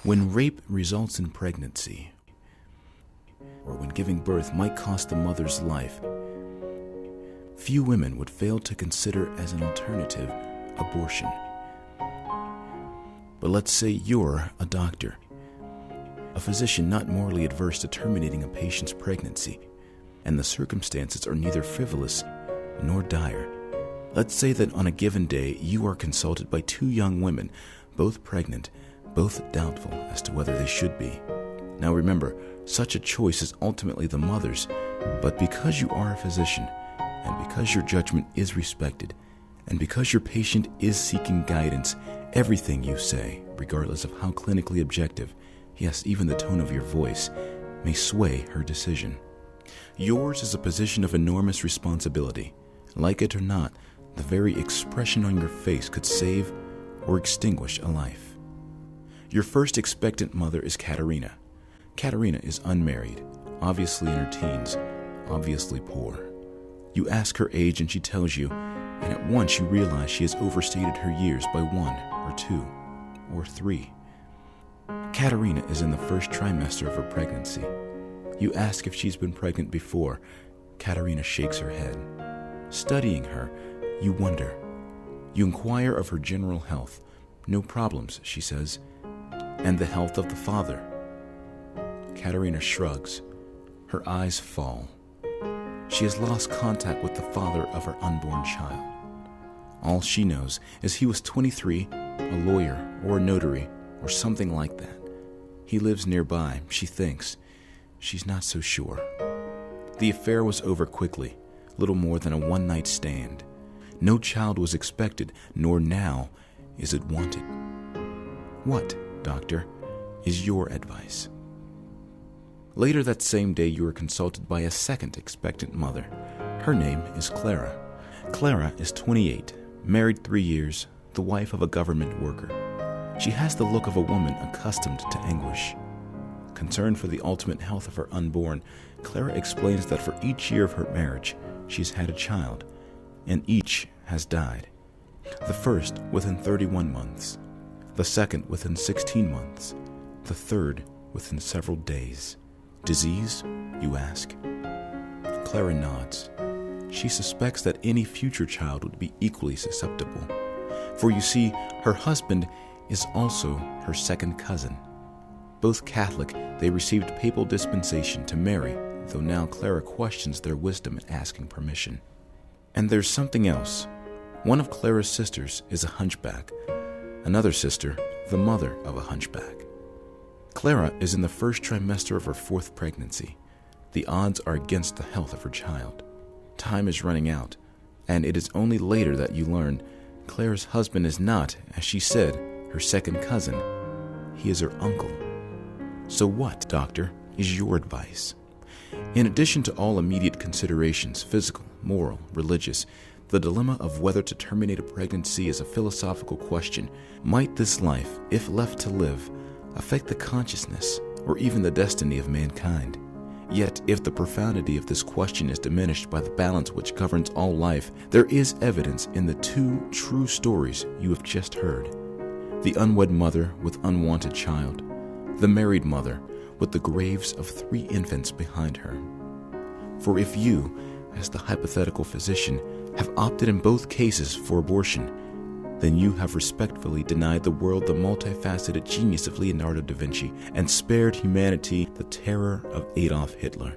When rape results in pregnancy, or when giving birth might cost the mother's life, few women would fail to consider as an alternative abortion. But let's say you're a doctor, a physician not morally adverse to terminating a patient's pregnancy, and the circumstances are neither frivolous nor dire. Let's say that on a given day you are consulted by two young women, both pregnant, both doubtful as to whether they should be. Now remember, such a choice is ultimately the mother's, but because you are a physician, and because your judgment is respected, and because your patient is seeking guidance, everything you say, regardless of how clinically objective, yes, even the tone of your voice, may sway her decision. Yours is a position of enormous responsibility. Like it or not, the very expression on your face could save or extinguish a life. Your first expectant mother is Katerina. Katerina is unmarried, obviously in her teens, obviously poor. You ask her age and she tells you, and at once you realize she has overstated her years by 1 or 2 or 3. Katerina is in the first trimester of her pregnancy. You ask if she's been pregnant before. Katerina shakes her head. Studying her, you wonder. You inquire of her general health. No problems, she says. And the health of the father? Katerina shrugs. Her eyes fall. She has lost contact with the father of her unborn child. All she knows is he was 23, a lawyer or a notary or something like that. He lives nearby, she thinks. She's not so sure. The affair was over quickly, little more than a one-night stand. No child was expected, nor now is it wanted. What, doctor, is your advice? Later that same day, you are consulted by a second expectant mother. Her name is Clara. Clara is 28, married 3 years, the wife of a government worker. She has the look of a woman accustomed to anguish. Concerned for the ultimate health of her unborn, Clara explains that for each year of her marriage, she's had a child, and each has died. The first within 31 months, the second within 16 months, the third within several days. Disease, you ask? Clara nods. She suspects that any future child would be equally susceptible. For you see, her husband is also her second cousin. Both Catholic, they received papal dispensation to marry, though now Clara questions their wisdom in asking permission. And there's something else. One of Clara's sisters is a hunchback. Another sister, the mother of a hunchback. Clara is in the first trimester of her 4th pregnancy. The odds are against the health of her child. Time is running out, and it is only later that you learn Clara's husband is not, as she said, her second cousin. He is her uncle. So what, doctor, is your advice? In addition to all immediate considerations, physical, moral, religious, the dilemma of whether to terminate a pregnancy is a philosophical question. Might this life, if left to live, affect the consciousness or even the destiny of mankind? Yet, if the profundity of this question is diminished by the balance which governs all life, there is evidence in the 2 true stories you have just heard. The unwed mother with unwanted child, the married mother with the graves of 3 infants behind her. For if you, as the hypothetical physician, have opted in both cases for abortion, then you have respectfully denied the world the multifaceted genius of Leonardo da Vinci and spared humanity the terror of Adolf Hitler.